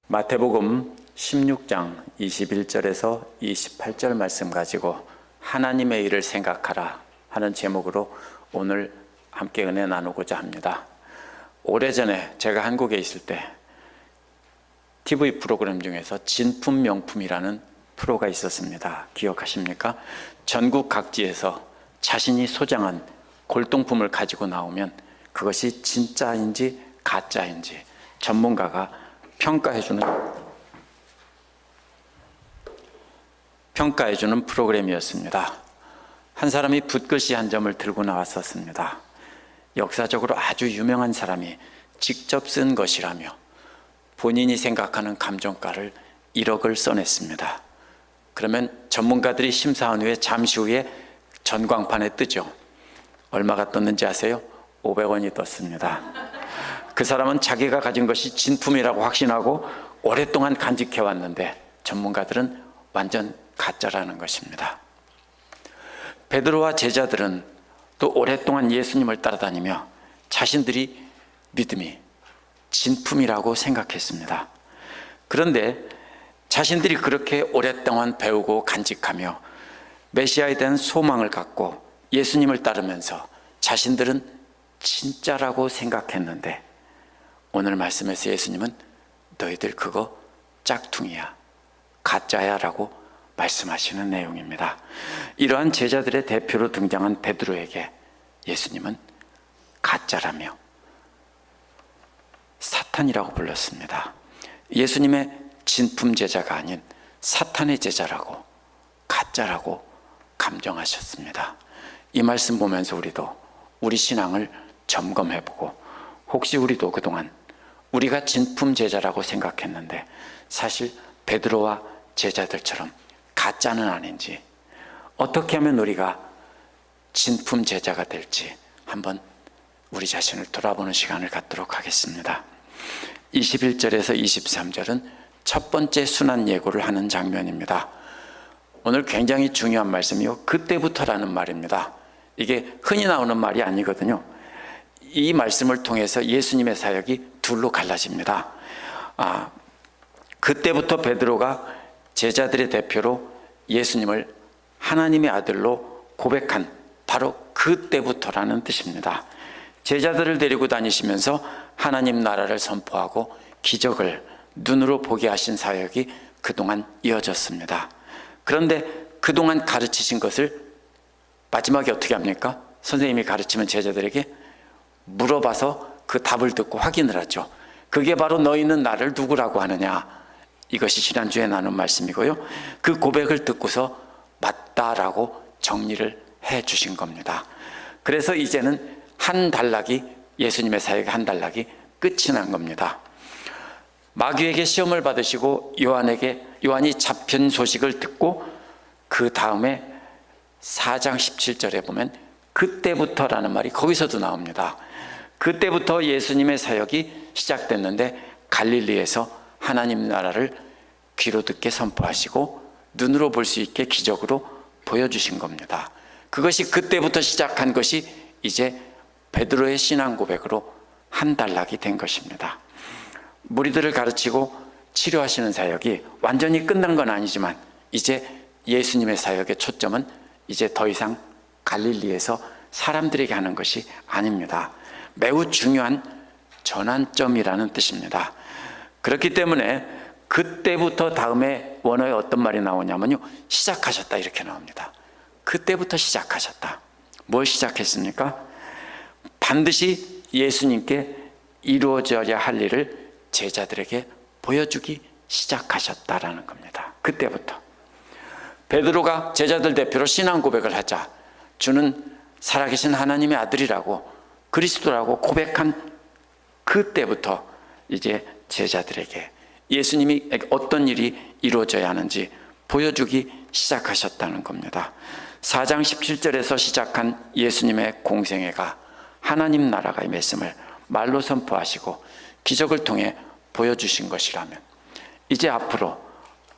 마태복음 16장 21절에서 28절 말씀 가지고 하나님의 일을 생각하라 하는 제목으로 오늘 함께 은혜 나누고자 합니다. 오래전에 제가 한국에 있을 때 TV 프로그램 중에서 진품 명품이라는 프로가 있었습니다. 기억하십니까? 전국 각지에서 자신이 소장한 골동품을 가지고 나오면 그것이 진짜인지 가짜인지 전문가가 평가해주는 프로그램이었습니다. 한 사람이 붓글씨 한 점을 들고 나왔었습니다. 역사적으로 아주 유명한 사람이 직접 쓴 것이라며 본인이 생각하는 감정가를 1억을 써냈습니다. 그러면 전문가들이 심사한 후에 잠시 후에 전광판에 뜨죠. 얼마가 떴는지 아세요? 500원이 떴습니다. 그 사람은 자기가 가진 것이 진품이라고 확신하고 오랫동안 간직해왔는데 전문가들은 완전 가짜라는 것입니다. 베드로와 제자들은 또 오랫동안 예수님을 따라다니며 자신들이 믿음이 진품이라고 생각했습니다. 그런데 자신들이 그렇게 오랫동안 배우고 간직하며 메시아에 대한 소망을 갖고 예수님을 따르면서 자신들은 진짜라고 생각했는데 오늘 말씀에서 예수님은 너희들 그거 짝퉁이야, 가짜야 라고 말씀하시는 내용입니다. 이러한 제자들의 대표로 등장한 베드로에게 예수님은 가짜라며 사탄이라고 불렀습니다. 예수님의 진품 제자가 아닌 사탄의 제자라고, 가짜라고 감정하셨습니다. 이 말씀 보면서 우리도 우리 신앙을 점검해보고 혹시 우리도 그동안 우리가 진품 제자라고 생각했는데 사실 베드로와 제자들처럼 가짜는 아닌지, 어떻게 하면 우리가 진품 제자가 될지 한번 우리 자신을 돌아보는 시간을 갖도록 하겠습니다. 21절에서 23절은 첫 번째 순환 예고를 하는 장면입니다. 오늘 굉장히 중요한 말씀이요, 그때부터라는 말입니다. 이게 흔히 나오는 말이 아니거든요. 이 말씀을 통해서 예수님의 사역이 둘로 갈라집니다. 그때부터 베드로가 제자들의 대표로 예수님을 하나님의 아들로 고백한 바로 그때부터라는 뜻입니다. 제자들을 데리고 다니시면서 하나님 나라를 선포하고 기적을 눈으로 보게 하신 사역이 그동안 이어졌습니다. 그런데 그동안 가르치신 것을 마지막에 어떻게 합니까? 선생님이 가르치면 제자들에게 물어봐서 그 답을 듣고 확인을 하죠. 그게 바로 너희는 나를 누구라고 하느냐, 이것이 지난주에 나눈 말씀이고요. 그 고백을 듣고서 맞다라고 정리를 해 주신 겁니다. 그래서 이제는 한 단락이, 예수님의 사역의 한 단락이 끝이 난 겁니다. 마귀에게 시험을 받으시고 요한이 잡힌 소식을 듣고 그 다음에 4장 17절에 보면 그때부터라는 말이 거기서도 나옵니다. 그때부터 예수님의 사역이 시작됐는데 갈릴리에서 하나님 나라를 귀로 듣게 선포하시고 눈으로 볼 수 있게 기적으로 보여주신 겁니다. 그것이 그때부터 시작한 것이 이제 베드로의 신앙 고백으로 한 단락이 된 것입니다. 무리들을 가르치고 치료하시는 사역이 완전히 끝난 건 아니지만 이제 예수님의 사역의 초점은 이제 더 이상 갈릴리에서 사람들에게 하는 것이 아닙니다. 매우 중요한 전환점이라는 뜻입니다. 그렇기 때문에 그때부터 다음에 원어에 어떤 말이 나오냐면요, 시작하셨다 이렇게 나옵니다. 그때부터 시작하셨다. 뭘 시작했습니까? 반드시 예수님께 이루어져야 할 일을 제자들에게 보여주기 시작하셨다라는 겁니다. 그때부터 베드로가 제자들 대표로 신앙 고백을 하자 주는 살아계신 하나님의 아들이라고, 그리스도라고 고백한 그때부터 이제 제자들에게 예수님이 어떤 일이 이루어져야 하는지 보여주기 시작하셨다는 겁니다. 4장 17절에서 시작한 예수님의 공생애가 하나님 나라의 말씀을 말로 선포하시고 기적을 통해 보여주신 것이라면 이제 앞으로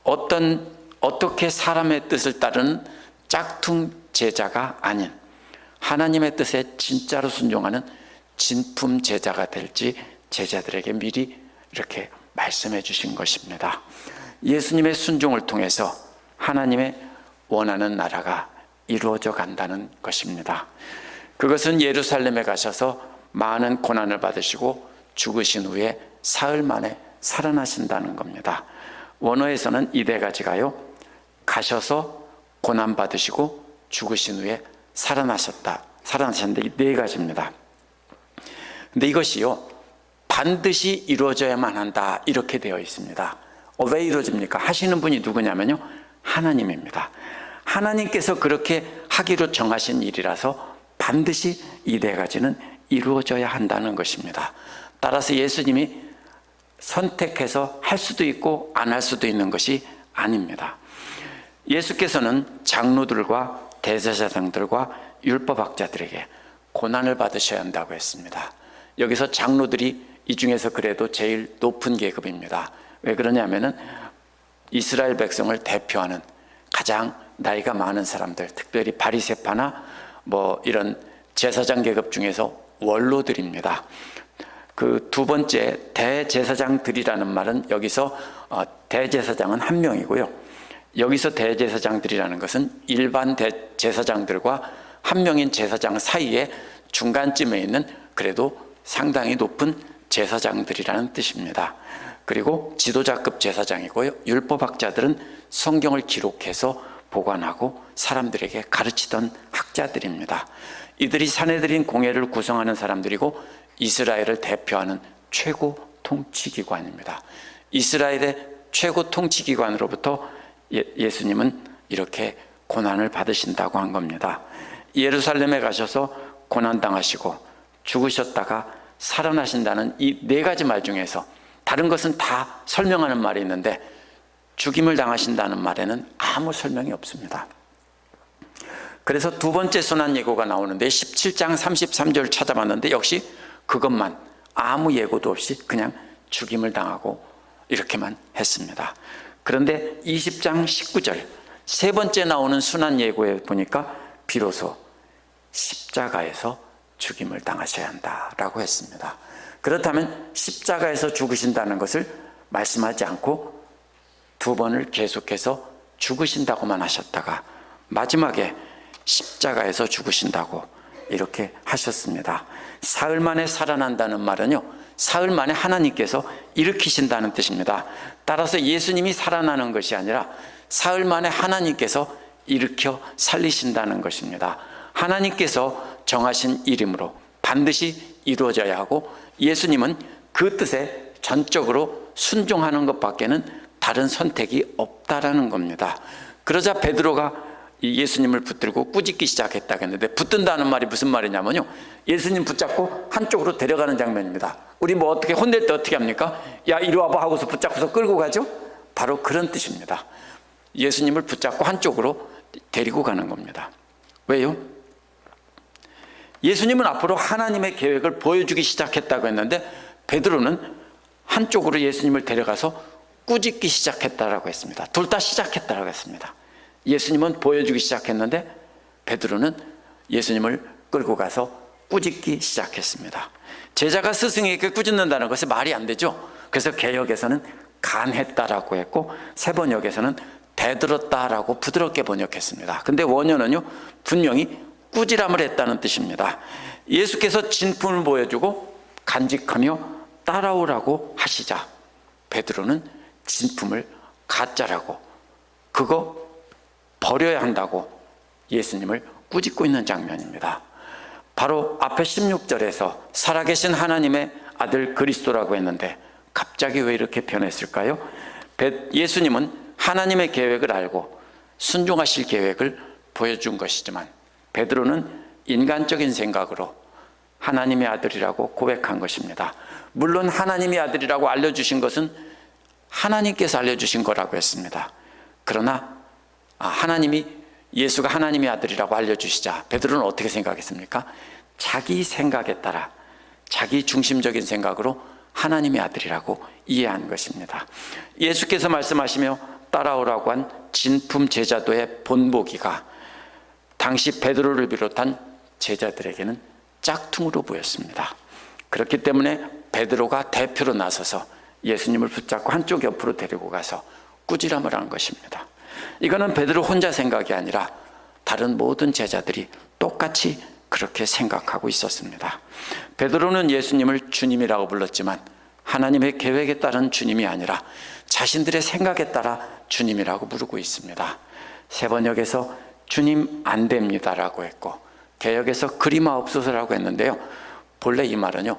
어떻게 사람의 뜻을 따르는 짝퉁 제자가 아닌 하나님의 뜻에 진짜로 순종하는 진품 제자가 될지 제자들에게 미리 이렇게 말씀해 주신 것입니다. 예수님의 순종을 통해서 하나님의 원하는 나라가 이루어져 간다는 것입니다. 그것은 예루살렘에 가셔서 많은 고난을 받으시고 죽으신 후에 사흘 만에 살아나신다는 겁니다. 원어에서는 이 네 가지가요, 가셔서 고난 받으시고 죽으신 후에 살아나셨는데 이 네 가지입니다. 근데 이것이요, 반드시 이루어져야만 한다, 이렇게 되어 있습니다. 왜 이루어집니까? 하시는 분이 누구냐면요, 하나님입니다. 하나님께서 그렇게 하기로 정하신 일이라서 반드시 이 네 가지는 이루어져야 한다는 것입니다. 따라서 예수님이 선택해서 할 수도 있고 안 할 수도 있는 것이 아닙니다. 예수께서는 장로들과 대제사장들과 율법학자들에게 고난을 받으셔야 한다고 했습니다. 여기서 장로들이 이 중에서 그래도 제일 높은 계급입니다. 왜 그러냐면은 이스라엘 백성을 대표하는 가장 나이가 많은 사람들, 특별히 바리새파나 이런 제사장 계급 중에서 원로들입니다. 그 두 번째 대제사장들이라는 말은 여기서 대제사장은 한 명이고요. 여기서 대제사장들이라는 것은 일반 대제사장들과 한 명인 제사장 사이에 중간쯤에 있는 그래도 상당히 높은 제사장들이라는 뜻입니다. 그리고 지도자급 제사장이고요. 율법학자들은 성경을 기록해서 보관하고 사람들에게 가르치던 학자들입니다. 이들이 산헤드린 공회를 구성하는 사람들이고 이스라엘을 대표하는 최고 통치기관입니다. 이스라엘의 최고 통치기관으로부터 예수님은 이렇게 고난을 받으신다고 한 겁니다. 예루살렘에 가셔서 고난당하시고 죽으셨다가 살아나신다는 이 네 가지 말 중에서 다른 것은 다 설명하는 말이 있는데 죽임을 당하신다는 말에는 아무 설명이 없습니다. 그래서 두 번째 순환 예고가 나오는데 17장 33절 찾아봤는데 역시 그것만 아무 예고도 없이 그냥 죽임을 당하고 이렇게만 했습니다. 그런데 20장 19절 세 번째 나오는 순환 예고에 보니까 비로소 십자가에서 죽임을 당하셔야 한다라고 했습니다. 그렇다면 십자가에서 죽으신다는 것을 말씀하지 않고 두 번을 계속해서 죽으신다고만 하셨다가 마지막에 십자가에서 죽으신다고 이렇게 하셨습니다. 사흘 만에 살아난다는 말은요, 사흘 만에 하나님께서 일으키신다는 뜻입니다. 따라서 예수님이 살아나는 것이 아니라 사흘 만에 하나님께서 일으켜 살리신다는 것입니다. 하나님께서 정하신 일이므로 반드시 이루어져야 하고 예수님은 그 뜻에 전적으로 순종하는 것밖에는 다른 선택이 없다라는 겁니다. 그러자 베드로가 예수님을 붙들고 꾸짖기 시작했다고 했는데, 붙든다는 말이 무슨 말이냐면요, 예수님 붙잡고 한쪽으로 데려가는 장면입니다. 우리 어떻게 혼낼 때 어떻게 합니까? 야 이리 와봐 하고서 붙잡고서 끌고 가죠. 바로 그런 뜻입니다. 예수님을 붙잡고 한쪽으로 데리고 가는 겁니다. 왜요? 예수님은 앞으로 하나님의 계획을 보여주기 시작했다고 했는데 베드로는 한쪽으로 예수님을 데려가서 꾸짖기 시작했다라고 했습니다. 둘 다 시작했다라고 했습니다. 예수님은 보여주기 시작했는데 베드로는 예수님을 끌고 가서 꾸짖기 시작했습니다. 제자가 스승에게 꾸짖는다는 것이 말이 안 되죠. 그래서 개역에서는 간했다라고 했고 세번역에서는 대들었다라고 부드럽게 번역했습니다. 근데 원어는요, 분명히 꾸지람을 했다는 뜻입니다. 예수께서 진품을 보여주고 간직하며 따라오라고 하시자 베드로는 진품을 가짜라고, 그거 버려야 한다고 예수님을 꾸짖고 있는 장면입니다. 바로 앞에 16절에서 살아계신 하나님의 아들 그리스도라고 했는데 갑자기 왜 이렇게 변했을까요? 예수님은 하나님의 계획을 알고 순종하실 계획을 보여준 것이지만 베드로는 인간적인 생각으로 하나님의 아들이라고 고백한 것입니다. 물론 하나님의 아들이라고 알려주신 것은 하나님께서 알려주신 거라고 했습니다. 그러나 예수가 하나님의 아들이라고 알려주시자 베드로는 어떻게 생각했습니까? 자기 생각에 따라 자기 중심적인 생각으로 하나님의 아들이라고 이해한 것입니다. 예수께서 말씀하시며 따라오라고 한 진품 제자도의 본보기가 당시 베드로를 비롯한 제자들에게는 짝퉁으로 보였습니다. 그렇기 때문에 베드로가 대표로 나서서 예수님을 붙잡고 한쪽 옆으로 데리고 가서 꾸지람을 한 것입니다. 이거는 베드로 혼자 생각이 아니라 다른 모든 제자들이 똑같이 그렇게 생각하고 있었습니다. 베드로는 예수님을 주님이라고 불렀지만 하나님의 계획에 따른 주님이 아니라 자신들의 생각에 따라 주님이라고 부르고 있습니다. 세번역에서 주님 안 됩니다라고 했고, 개역에서 그리마옵소서라고 했는데요, 본래 이 말은요,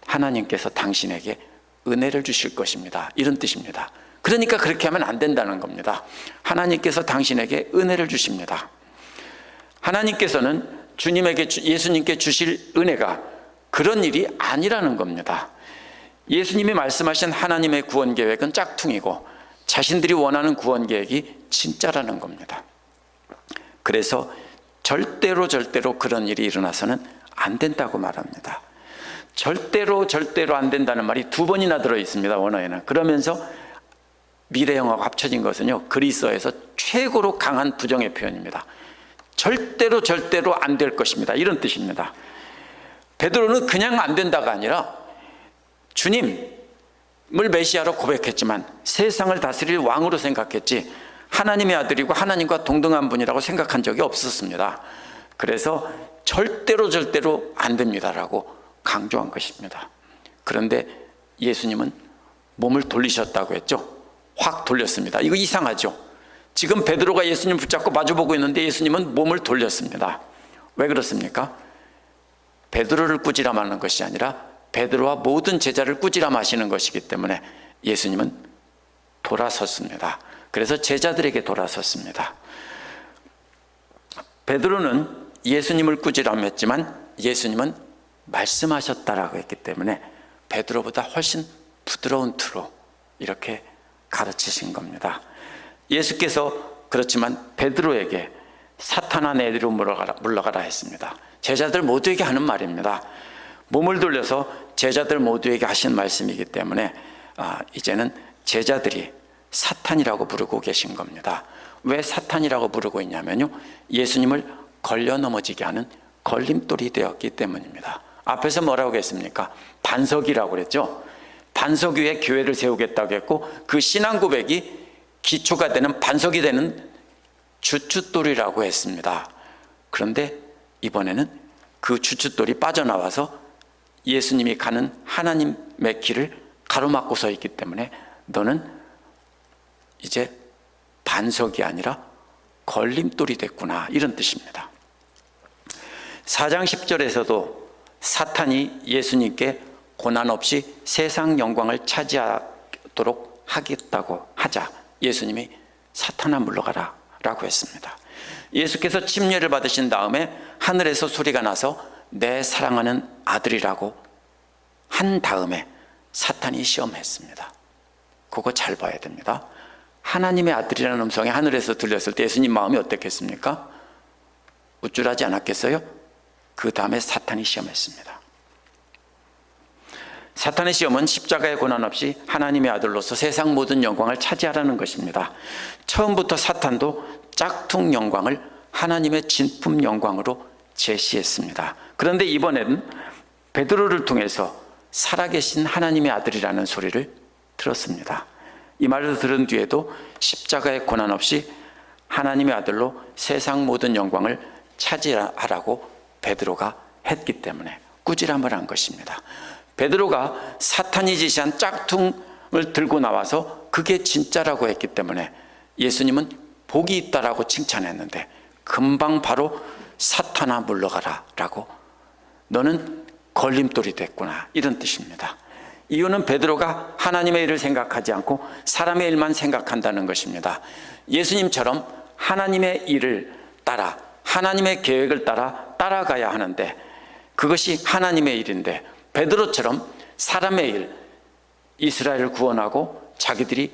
하나님께서 당신에게 은혜를 주실 것입니다, 이런 뜻입니다. 그러니까 그렇게 하면 안 된다는 겁니다. 하나님께서 당신에게 은혜를 주십니다. 하나님께서는 주님에게, 예수님께 주실 은혜가 그런 일이 아니라는 겁니다. 예수님이 말씀하신 하나님의 구원 계획은 짝퉁이고 자신들이 원하는 구원 계획이 진짜라는 겁니다. 그래서 절대로 그런 일이 일어나서는 안 된다고 말합니다. 절대로 안 된다는 말이 2번이나 들어있습니다, 원어에는. 그러면서 미래형하고 합쳐진 것은요, 그리스어에서 최고로 강한 부정의 표현입니다. 절대로 안 될 것입니다, 이런 뜻입니다. 베드로는 그냥 안 된다가 아니라 주님을 메시아로 고백했지만 세상을 다스릴 왕으로 생각했지 하나님의 아들이고 하나님과 동등한 분이라고 생각한 적이 없었습니다. 그래서 절대로 안 됩니다라고 강조한 것입니다. 그런데 예수님은 몸을 돌리셨다고 했죠. 확 돌렸습니다. 이거 이상하죠. 지금 베드로가 예수님 붙잡고 마주보고 있는데 예수님은 몸을 돌렸습니다. 왜 그렇습니까? 베드로를 꾸지람하는 것이 아니라 베드로와 모든 제자를 꾸지람하시는 것이기 때문에 예수님은 돌아섰습니다. 그래서 제자들에게 돌아섰습니다. 베드로는 예수님을 꾸지람했지만 예수님은 말씀하셨다라고 했기 때문에 베드로보다 훨씬 부드러운 투로 이렇게 가르치신 겁니다. 예수께서 그렇지만 베드로에게 사탄아 내리로 물러가라 했습니다. 제자들 모두에게 하는 말입니다. 몸을 돌려서 제자들 모두에게 하신 말씀이기 때문에 이제는 제자들이 사탄이라고 부르고 계신 겁니다. 왜 사탄이라고 부르고 있냐면요, 예수님을 걸려 넘어지게 하는 걸림돌이 되었기 때문입니다. 앞에서 뭐라고 했습니까? 반석 이라고 그랬죠. 반석 위에 교회를 세우겠다고 했고, 그 신앙 고백이 기초가 되는 반석이 되는 주춧돌이라고 했습니다. 그런데 이번에는 그 주춧돌이 빠져나와서 예수님이 가는 하나님의 길을 가로막고 서 있기 때문에 너는 이제 반석이 아니라 걸림돌이 됐구나, 이런 뜻입니다. 4장 10절에서도 사탄이 예수님께 고난 없이 세상 영광을 차지하도록 하겠다고 하자 예수님이 사탄아 물러가라 라고 했습니다. 예수께서 침례를 받으신 다음에 하늘에서 소리가 나서 내 사랑하는 아들이라고 한 다음에 사탄이 시험했습니다. 그거 잘 봐야 됩니다. 하나님의 아들이라는 음성이 하늘에서 들렸을 때 예수님 마음이 어떻겠습니까? 우쭐하지 않았겠어요? 그 다음에 사탄이 시험했습니다. 사탄의 시험은 십자가의 고난 없이 하나님의 아들로서 세상 모든 영광을 차지하라는 것입니다. 처음부터 사탄도 짝퉁 영광을 하나님의 진품 영광으로 제시했습니다. 그런데 이번에는 베드로를 통해서 살아계신 하나님의 아들이라는 소리를 들었습니다. 이 말을 들은 뒤에도 십자가의 고난 없이 하나님의 아들로 세상 모든 영광을 차지하라고 베드로가 했기 때문에 꾸지람을 한 것입니다. 베드로가 사탄이 제시한 짝퉁을 들고 나와서 그게 진짜라고 했기 때문에 예수님은 복이 있다라고 칭찬했는데 금방 바로 사탄아 물러가라 라고, 너는 걸림돌이 됐구나, 이런 뜻입니다. 이유는 베드로가 하나님의 일을 생각하지 않고 사람의 일만 생각한다는 것입니다. 예수님처럼 하나님의 일을 따라, 하나님의 계획을 따라가야 하는데 그것이 하나님의 일인데, 베드로처럼 사람의 일, 이스라엘을 구원하고 자기들이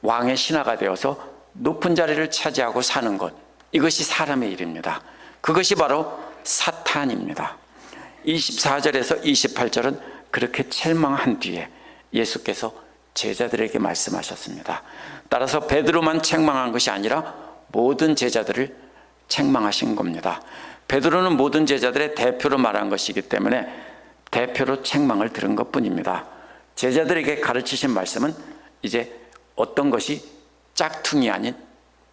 왕의 신하가 되어서 높은 자리를 차지하고 사는 것, 이것이 사람의 일입니다. 그것이 바로 사탄입니다. 24절에서 28절은 그렇게 책망한 뒤에 예수께서 제자들에게 말씀하셨습니다. 따라서 베드로만 책망한 것이 아니라 모든 제자들을 책망하신 겁니다. 베드로는 모든 제자들의 대표로 말한 것이기 때문에 대표로 책망을 들은 것뿐입니다. 제자들에게 가르치신 말씀은 이제 어떤 것이 짝퉁이 아닌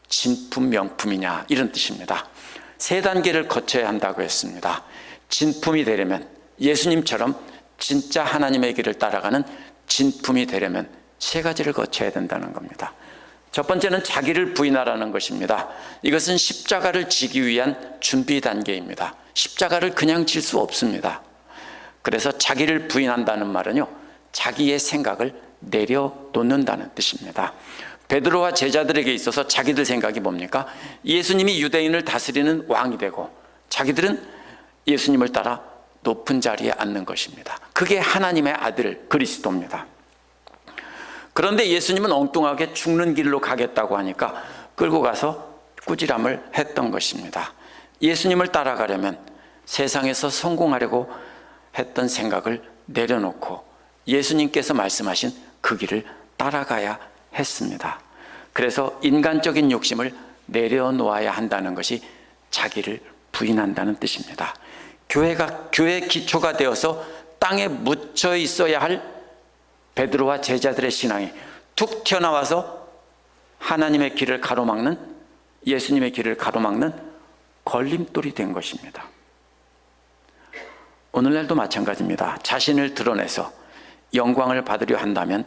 진품 명품이냐, 이런 뜻입니다. 세 단계를 거쳐야 한다고 했습니다. 진품이 되려면, 예수님처럼 진짜 하나님의 길을 따라가는 진품이 되려면 세 가지를 거쳐야 된다는 겁니다. 첫 번째는 자기를 부인하라는 것입니다. 이것은 십자가를 지기 위한 준비 단계입니다. 십자가를 그냥 질 수 없습니다. 그래서 자기를 부인한다는 말은요, 자기의 생각을 내려놓는다는 뜻입니다. 베드로와 제자들에게 있어서 자기들 생각이 뭡니까? 예수님이 유대인을 다스리는 왕이 되고 자기들은 예수님을 따라 높은 자리에 앉는 것입니다. 그게 하나님의 아들 그리스도입니다. 그런데 예수님은 엉뚱하게 죽는 길로 가겠다고 하니까 끌고 가서 꾸지람을 했던 것입니다. 예수님을 따라가려면 세상에서 성공하려고 했던 생각을 내려놓고 예수님께서 말씀하신 그 길을 따라가야 했습니다. 그래서 인간적인 욕심을 내려놓아야 한다는 것이 자기를 부인한다는 뜻입니다. 교회의 기초가 되어서 땅에 묻혀 있어야 할 베드로와 제자들의 신앙이 툭 튀어나와서 하나님의 길을 가로막는, 예수님의 길을 가로막는 걸림돌이 된 것입니다. 오늘날도 마찬가지입니다. 자신을 드러내서 영광을 받으려 한다면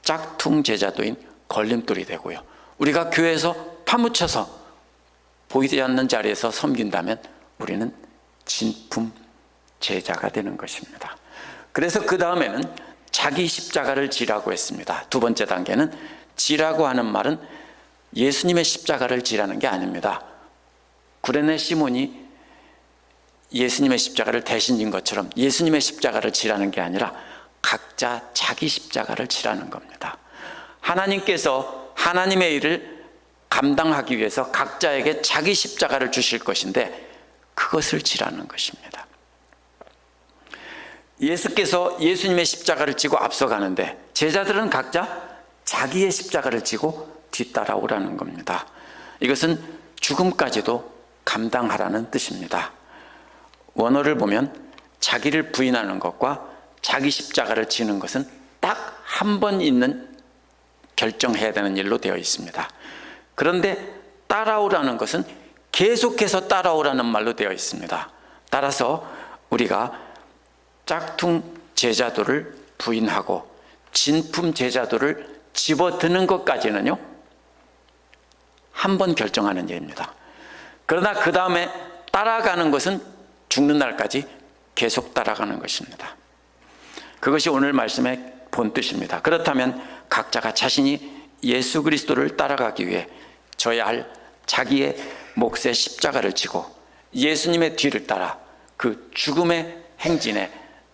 짝퉁 제자도인 걸림돌이 되고요, 우리가 교회에서 파묻혀서 보이지 않는 자리에서 섬긴다면 우리는 진품 제자가 되는 것입니다. 그래서 그 다음에는 자기 십자가를 지라고 했습니다. 두 번째 단계는, 지라고 하는 말은 예수님의 십자가를 지라는 게 아닙니다. 구레네 시몬이 예수님의 십자가를 대신 진 것처럼 예수님의 십자가를 지라는 게 아니라 각자 자기 십자가를 지라는 겁니다. 하나님께서 하나님의 일을 감당하기 위해서 각자에게 자기 십자가를 주실 것인데 그것을 지라는 것입니다. 예수께서 예수님의 십자가를 지고 앞서가는데 제자들은 각자 자기의 십자가를 지고 뒤따라오라는 겁니다. 이것은 죽음까지도 감당하라는 뜻입니다. 원어를 보면 자기를 부인하는 것과 자기 십자가를 지는 것은 딱 한 번 있는, 결정해야 되는 일로 되어 있습니다. 그런데 따라오라는 것은 계속해서 따라오라는 말로 되어 있습니다. 따라서 우리가 짝퉁 제자도를 부인하고 진품 제자도를 집어드는 것까지는요, 한 번 결정하는 일입니다. 그러나 그 다음에 따라가는 것은 죽는 날까지 계속 따라가는 것입니다. 그것이 오늘 말씀의 본뜻입니다. 그렇다면 각자가 자신이 예수 그리스도를 따라가기 위해 져야 할 자기의 몫의 십자가를 지고 예수님의 뒤를 따라 그 죽음의 행진에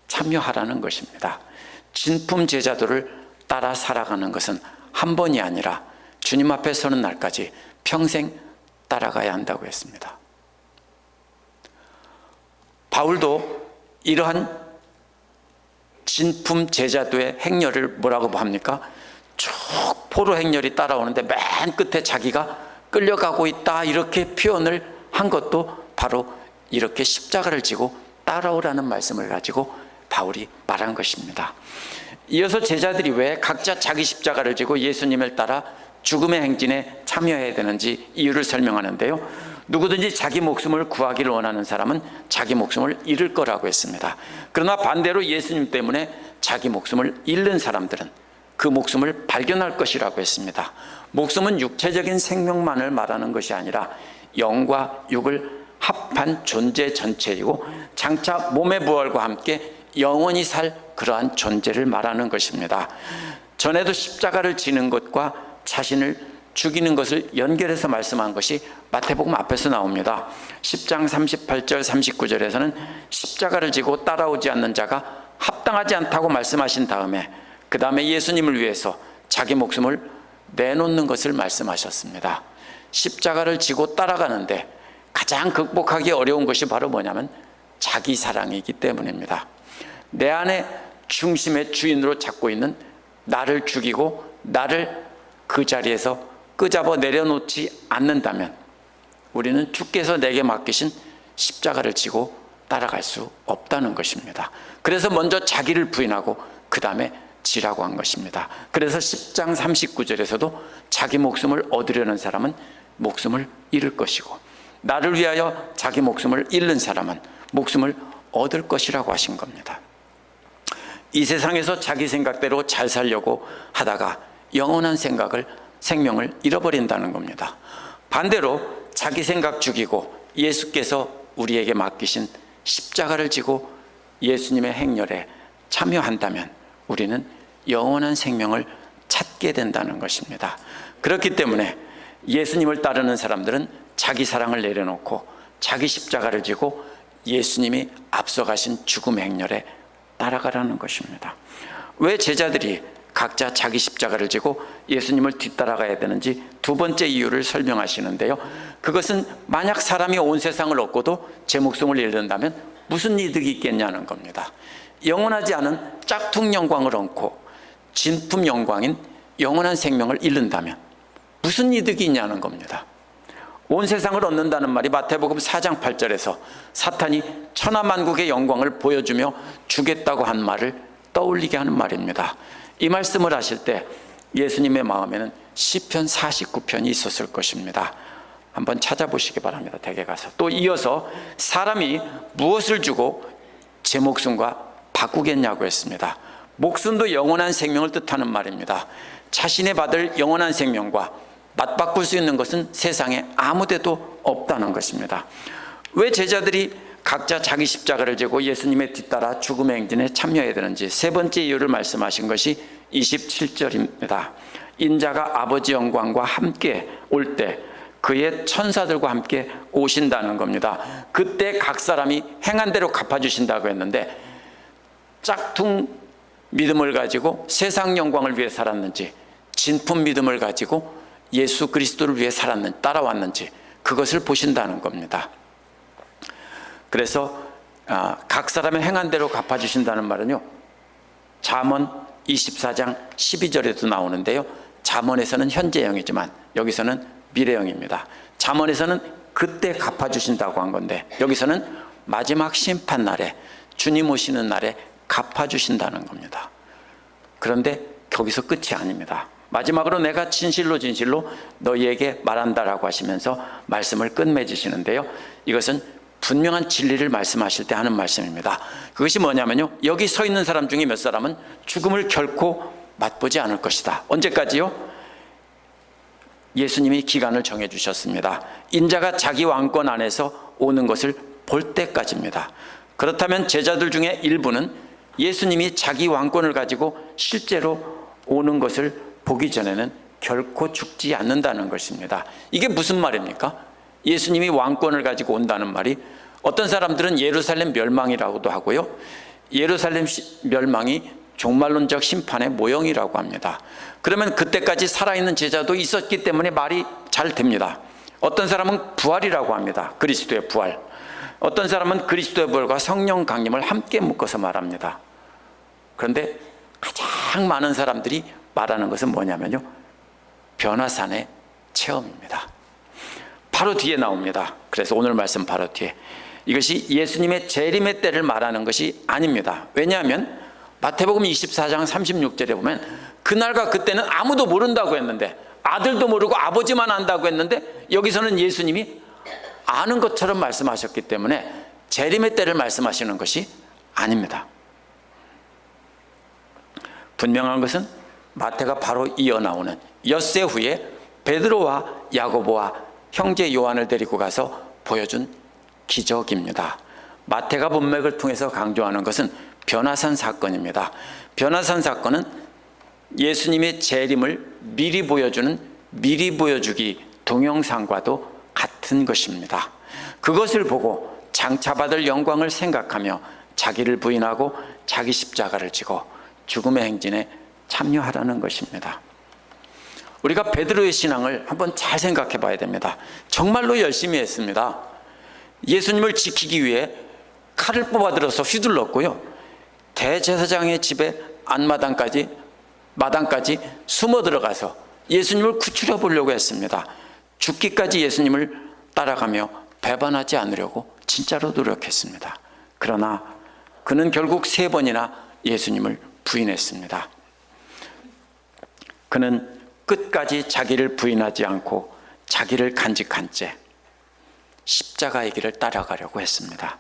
참여하라는 것입니다. 진품 제자도를 따라 살아가는 것은 한 번이 아니라 주님 앞에 서는 날까지 평생 따라가야 한다고 했습니다. 바울도 이러한 진품 제자도의 행렬을 뭐라고 합니까? 쭉 포로 행렬이 따라오는데 맨 끝에 자기가 끌려가고 있다, 이렇게 표현을 한 것도 바로 이렇게 십자가를 지고 따라오라는 말씀을 가지고 바울이 말한 것입니다. 이어서 제자들이 왜 각자 자기 십자가를 지고 예수님을 따라 죽음의 행진에 참여해야 되는지 이유를 설명하는데요, 누구든지 자기 목숨을 구하기를 원하는 사람은 자기 목숨을 잃을 거라고 했습니다. 그러나 반대로 예수님 때문에 자기 목숨을 잃는 사람들은 그 목숨을 발견할 것이라고 했습니다. 목숨은 육체적인 생명만을 말하는 것이 아니라 영과 육을 합한 존재 전체이고 장차 몸의 부활과 함께 영원히 살 그러한 존재를 말하는 것입니다. 전에도 십자가를 지는 것과 자신을 죽이는 것을 연결해서 말씀한 것이 마태복음 앞에서 나옵니다. 10장 38절 39절에서는 십자가를 지고 따라오지 않는 자가 합당하지 않다고 말씀하신 다음에 그 다음에 예수님을 위해서 자기 목숨을 내놓는 것을 말씀하셨습니다. 십자가를 지고 따라가는데 가장 극복하기 어려운 것이 바로 뭐냐면 자기 사랑이기 때문입니다. 내 안에 중심의 주인으로 잡고 있는 나를 죽이고 나를 그 자리에서 끄잡아 내려놓지 않는다면 우리는 주께서 내게 맡기신 십자가를 지고 따라갈 수 없다는 것입니다. 그래서 먼저 자기를 부인하고 그 다음에 지라고 한 것입니다. 그래서 10장 39절에서도 자기 목숨을 얻으려는 사람은 목숨을 잃을 것이고 나를 위하여 자기 목숨을 잃는 사람은 목숨을 얻을 것이라고 하신 겁니다. 이 세상에서 자기 생각대로 잘 살려고 하다가 영원한 생명을 잃어버린다는 겁니다. 반대로 자기 생각 죽이고 예수께서 우리에게 맡기신 십자가를 지고 예수님의 행렬에 참여한다면 우리는 영원한 생명을 찾게 된다는 것입니다. 그렇기 때문에 예수님을 따르는 사람들은 자기 사랑을 내려놓고 자기 십자가를 지고 예수님이 앞서가신 죽음 행렬에 따라가라는 것입니다. 왜 제자들이 각자 자기 십자가를 지고 예수님을 뒤따라가야 되는지 두 번째 이유를 설명하시는데요. 그것은 만약 사람이 온 세상을 얻고도 제 목숨을 잃는다면 무슨 이득이 있겠냐는 겁니다. 영원하지 않은 짝퉁 영광을 얻고 진품 영광인 영원한 생명을 잃는다면 무슨 이득이 있냐는 겁니다. 온 세상을 얻는다는 말이 마태복음 4장 8절에서 사탄이 천하만국의 영광을 보여주며 주겠다고 한 말을 떠올리게 하는 말입니다. 이 말씀을 하실 때 예수님의 마음에는 시편 49편이 있었을 것입니다. 한번 찾아보시기 바랍니다. 댁에 가서. 또 이어서 사람이 무엇을 주고 제 목숨과 바꾸겠냐고 했습니다. 목숨도 영원한 생명을 뜻하는 말입니다. 자신의 받을 영원한 생명과 맞바꿀 수 있는 것은 세상에 아무데도 없다는 것입니다. 왜 제자들이 각자 자기 십자가를 지고 예수님의 뒤따라 죽음의 행진에 참여해야 되는지 세 번째 이유를 말씀하신 것이 27절입니다. 인자가 아버지 영광과 함께 올 때 그의 천사들과 함께 오신다는 겁니다. 그때 각 사람이 행한 대로 갚아주신다고 했는데 짝퉁 믿음을 가지고 세상 영광을 위해 살았는지 진품 믿음을 가지고 예수 그리스도를 위해 따라왔는지 그것을 보신다는 겁니다. 그래서 각 사람의 행한 대로 갚아주신다는 말은요, 잠언 24장 12절에도 나오는데요, 잠언에서는 현재형이지만 여기서는 미래형입니다. 잠언에서는 그때 갚아주신다고 한 건데 여기서는 마지막 심판날에 주님 오시는 날에 갚아주신다는 겁니다. 그런데 거기서 끝이 아닙니다. 마지막으로 내가 진실로 너희에게 말한다라고 하시면서 말씀을 끝맺으시는데요, 이것은 분명한 진리를 말씀하실 때 하는 말씀입니다. 그것이 뭐냐면요, 여기 서 있는 사람 중에 몇 사람은 죽음을 결코 맛보지 않을 것이다. 언제까지요? 예수님이 기간을 정해 주셨습니다. 인자가 자기 왕권 안에서 오는 것을 볼 때까지입니다. 그렇다면 제자들 중에 일부는 예수님이 자기 왕권을 가지고 실제로 오는 것을 보기 전에는 결코 죽지 않는다는 것입니다. 이게 무슨 말입니까? 예수님이 왕권을 가지고 온다는 말이, 어떤 사람들은 예루살렘 멸망이라고도 하고요, 예루살렘 멸망이 종말론적 심판의 모형이라고 합니다. 그러면 그때까지 살아있는 제자도 있었기 때문에 말이 잘 됩니다. 어떤 사람은 부활이라고 합니다. 그리스도의 부활. 어떤 사람은 그리스도의 부활과 성령 강림을 함께 묶어서 말합니다. 그런데 가장 많은 사람들이 말하는 것은 뭐냐면요, 변화산의 체험입니다. 바로 뒤에 나옵니다. 그래서 오늘 말씀 바로 뒤에, 이것이 예수님의 재림의 때를 말하는 것이 아닙니다. 왜냐하면 마태복음 24장 36절에 보면 그날과 그때는 아무도 모른다고 했는데, 아들도 모르고 아버지만 안다고 했는데, 여기서는 예수님이 아는 것처럼 말씀하셨기 때문에 재림의 때를 말씀하시는 것이 아닙니다. 분명한 것은 마태가 바로 이어 나오는 엿새 후에 베드로와 야고보와 형제 요한을 데리고 가서 보여준 기적입니다. 마태가 문맥을 통해서 강조하는 것은 변화산 사건입니다. 변화산 사건은 예수님의 재림을 미리 보여주기 동영상과도 같은 것입니다. 그것을 보고 장차받을 영광을 생각하며 자기를 부인하고 자기 십자가를 지고 죽음의 행진에 참여하라는 것입니다. 우리가 베드로의 신앙을 한번 잘 생각해 봐야 됩니다. 정말로 열심히 했습니다. 예수님을 지키기 위해 칼을 뽑아들어서 휘둘렀고요, 대제사장의 집에 마당까지 숨어 들어가서 예수님을 구출해 보려고 했습니다. 죽기까지 예수님을 따라가며 배반하지 않으려고 진짜로 노력했습니다. 그러나 그는 결국 3번이나 예수님을 부인했습니다. 그는 끝까지 자기를 부인하지 않고 자기를 간직한 채 십자가의 길을 따라가려고 했습니다.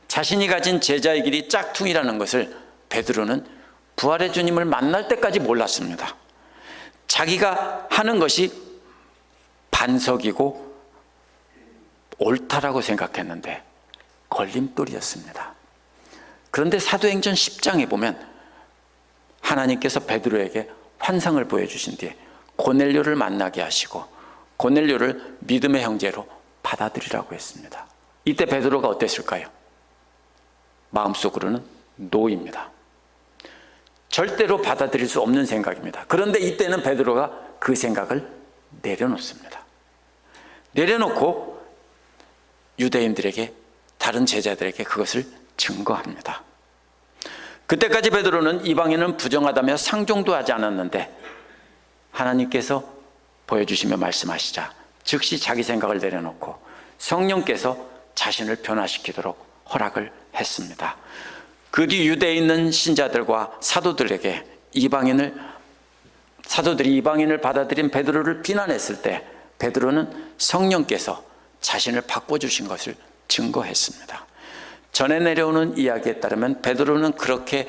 자신이 가진 제자의 길이 짝퉁이라는 것을 베드로는 부활의 주님을 만날 때까지 몰랐습니다. 자기가 하는 것이 반석이고 옳다라고 생각했는데 걸림돌이었습니다. 그런데 사도행전 10장에 보면 하나님께서 베드로에게 환상을 보여주신 뒤에 고넬료를 만나게 하시고 고넬료를 믿음의 형제로 받아들이라고 했습니다. 이때 베드로가 어땠을까요? 마음속으로는 노입니다. 절대로 받아들일 수 없는 생각입니다. 그런데 이때는 베드로가 그 생각을 내려놓습니다. 내려놓고 유대인들에게, 다른 제자들에게 그것을 증거합니다. 그때까지 베드로는 이방인은 부정하다며 상종도 하지 않았는데 하나님께서 보여주시며 말씀하시자 즉시 자기 생각을 내려놓고 성령께서 자신을 변화시키도록 허락을 했습니다. 그 뒤 유대에 있는 신자들과 사도들이 이방인을 받아들인 베드로를 비난했을 때 베드로는 성령께서 자신을 바꿔주신 것을 증거했습니다. 전에 내려오는 이야기에 따르면 베드로는 그렇게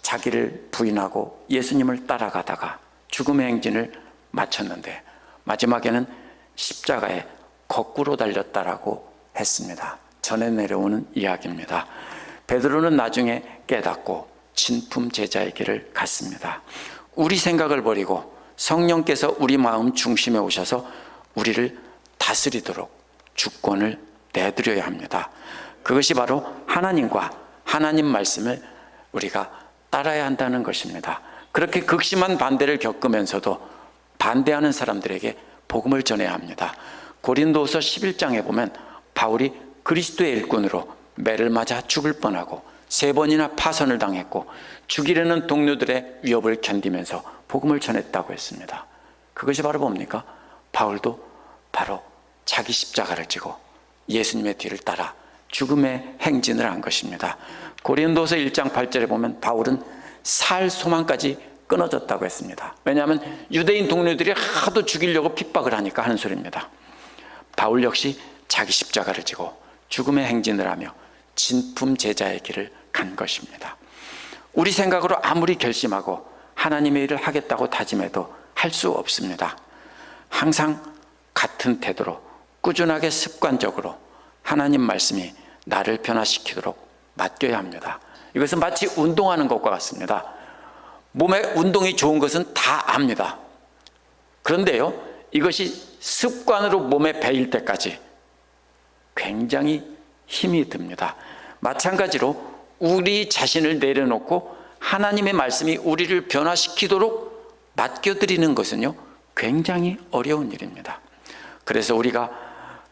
자기를 부인하고 예수님을 따라가다가 죽음의 행진을 마쳤는데 마지막에는 십자가에 거꾸로 달렸다라고 했습니다. 전에 내려오는 이야기입니다. 베드로는 나중에 깨닫고 진품 제자의 길을 갔습니다. 우리 생각을 버리고 성령께서 우리 마음 중심에 오셔서 우리를 다스리도록 주권을 내드려야 합니다. 그것이 바로 하나님과 하나님 말씀을 우리가 따라야 한다는 것입니다. 그렇게 극심한 반대를 겪으면서도 반대하는 사람들에게 복음을 전해야 합니다. 고린도후서 11장에 보면 바울이 그리스도의 일꾼으로 매를 맞아 죽을 뻔하고 3번이나 파선을 당했고 죽이려는 동료들의 위협을 견디면서 복음을 전했다고 했습니다. 그것이 바로 뭡니까? 바울도 바로 자기 십자가를 지고 예수님의 뒤를 따라 죽음의 행진을 한 것입니다. 고린도서 1장 8절에 보면 바울은 살 소망까지 끊어졌다고 했습니다. 왜냐하면 유대인 동료들이 하도 죽이려고 핍박을 하니까 하는 소리입니다. 바울 역시 자기 십자가를 지고 죽음의 행진을 하며 진품 제자의 길을 간 것입니다. 우리 생각으로 아무리 결심하고 하나님의 일을 하겠다고 다짐해도 할 수 없습니다. 항상 같은 태도로 꾸준하게 습관적으로 하나님 말씀이 나를 변화시키도록 맡겨야 합니다. 이것은 마치 운동하는 것과 같습니다. 몸에 운동이 좋은 것은 다 압니다. 그런데요, 이것이 습관으로 몸에 배일 때까지 굉장히 힘이 듭니다. 마찬가지로 우리 자신을 내려놓고 하나님의 말씀이 우리를 변화시키도록 맡겨드리는 것은요, 굉장히 어려운 일입니다. 그래서 우리가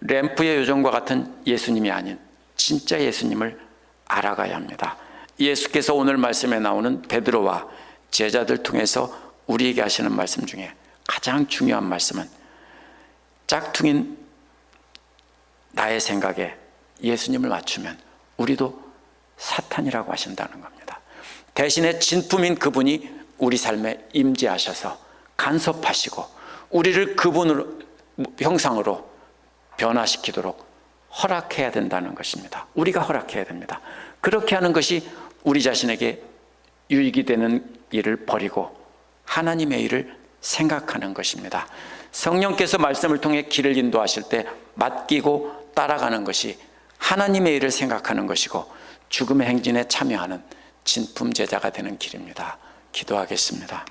램프의 요정과 같은 예수님이 아닌 진짜 예수님을 알아가야 합니다. 예수께서 오늘 말씀에 나오는 베드로와 제자들 통해서 우리에게 하시는 말씀 중에 가장 중요한 말씀은 짝퉁인 나의 생각에 예수님을 맞추면 우리도 사탄이라고 하신다는 겁니다. 대신에 진품인 그분이 우리 삶에 임재하셔서 간섭하시고 우리를 그분으로 형상으로 변화시키도록 허락해야 된다는 것입니다. 우리가 허락해야 됩니다. 그렇게 하는 것이 우리 자신에게 유익이 되는 일을 버리고 하나님의 일을 생각하는 것입니다. 성령께서 말씀을 통해 길을 인도하실 때 맡기고 따라가는 것이 하나님의 일을 생각하는 것이고 죽음의 행진에 참여하는 진품 제자가 되는 길입니다. 기도하겠습니다.